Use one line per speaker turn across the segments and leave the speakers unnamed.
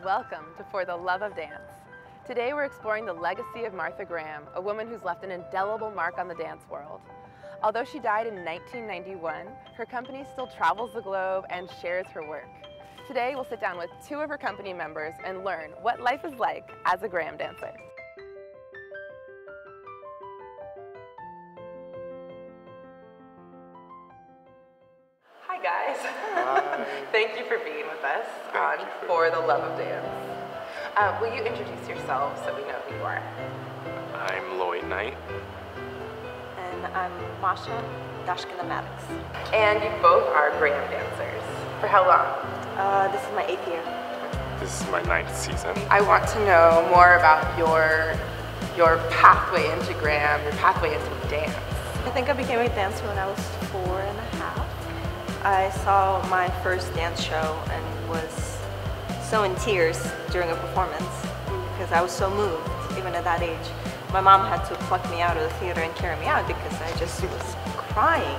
Welcome to For the Love of Dance. Today we're exploring the legacy of Martha Graham, a woman who's left an indelible mark on the dance world. Although she died in 1991, her company still travels the globe and shares her work. Today we'll sit down with two of her company members and learn what life is like as a Graham dancer. Hi guys.
Hi.
Thank you for being with us on For the Love of Dance. Will you introduce yourselves so we know who you are?
I'm Lloyd Knight.
And I'm Dashkina Maddux.
And you both are Graham dancers. For how long?
This is my 8th year.
This is my 9th season.
I want to know more about your pathway into Graham, your pathway into dance.
I think I became a dancer when I was 4 and a half. I saw my first dance show and was so in tears during a performance because I was so moved, even at that age. My mom had to pluck me out of the theater and carry me out because I just was crying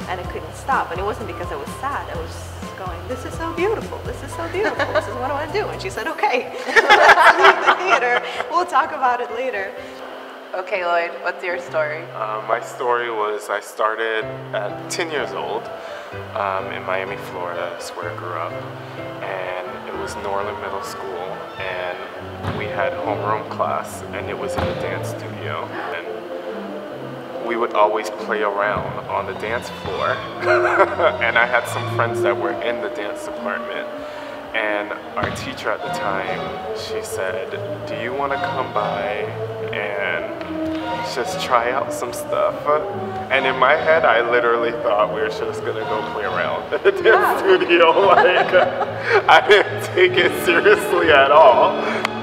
and I couldn't stop. And it wasn't because I was sad, I was going, this is so beautiful, this is so beautiful, this is what I want to do. And she said, okay, let's leave the theater, we'll talk about it later.
Okay, Lloyd, what's your story?
My story was I started at 10 years old in Miami, Florida. That's where I grew up. And it was Norland Middle School. And we had homeroom class, and it was in the dance studio. And we would always play around on the dance floor. And I had some friends that were in the dance department. And our teacher at the time, she said, do you want to come by and just try out some stuff? And in my head, I literally thought we were just going to go play around at the dance studio. Like, I didn't take it seriously at all.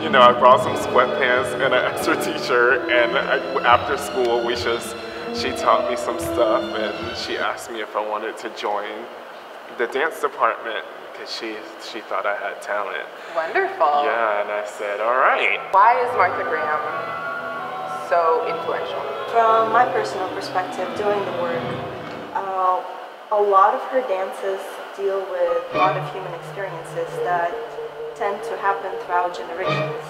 You know, I brought some sweatpants and an extra t-shirt, and after school, she taught me some stuff, and she asked me if I wanted to join the dance department. She thought I had talent.
Wonderful.
Yeah, and I said, all right.
Why is Martha Graham so influential?
From my personal perspective, doing the work, a lot of her dances deal with a lot of human experiences that tend to happen throughout generations.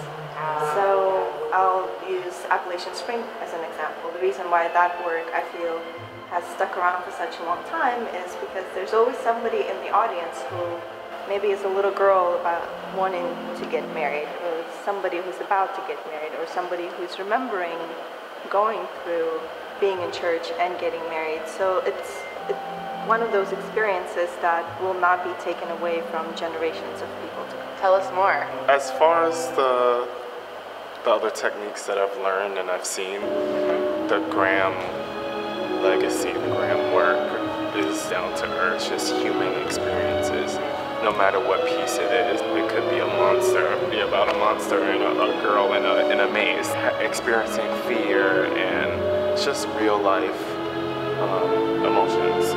So I'll use Appalachian Spring as an example. The reason why that work, I feel, has stuck around for such a long time is because there's always somebody in the audience who maybe is a little girl about wanting to get married, or somebody who's about to get married, or somebody who's remembering going through being in church and getting married. So it's one of those experiences that will not be taken away from generations of people to come.
Tell us more.
As far as the other techniques that I've learned and I've seen, the Graham legacy, the Graham work is down to earth, just human experiences. No matter what piece it is, it could be a monster, be about a monster and a girl in a maze, experiencing fear and just real life emotions.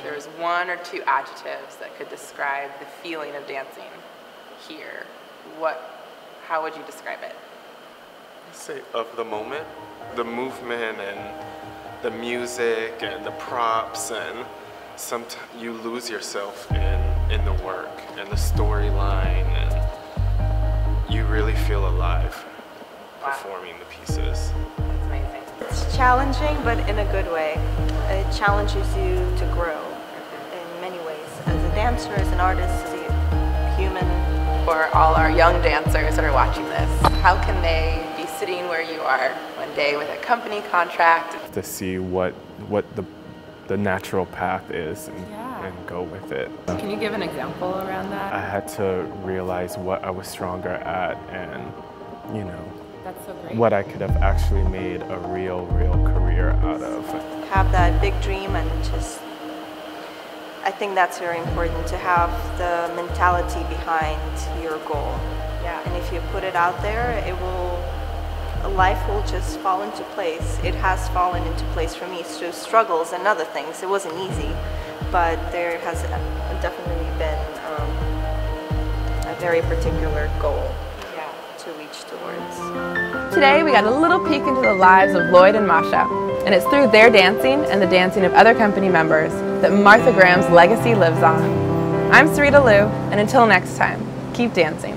There's one or two adjectives that could describe the feeling of dancing here. How would you describe it?
I'd say of the moment, the movement and the music and the props, and sometimes you lose yourself in the work and the storyline, and you really feel alive performing the pieces.
That's amazing.
It's challenging, but in a good way. It challenges you to grow in many ways. As a dancer, as an artist, as a human.
For all our young dancers that are watching this, how can they be sitting where you are one day with a company contract?
To see what the natural path is and go with it.
Can you give an example around that?
I had to realize what I was stronger at, and you know,
That's so great.
what I could have actually made a real career out of.
Have that big dream and just, I think that's very important to have the mentality behind your goal.
Yeah.
And if you put it out there, life will just fall into place. It has fallen into place for me through struggles and other things. It wasn't easy, but there has definitely been a very particular goal to to reach towards.
Today we got a little peek into the lives of Lloyd and Masha, and it's through their dancing and the dancing of other company members that Martha Graham's legacy lives on. I'm Sarita Lou, and until next time, keep dancing.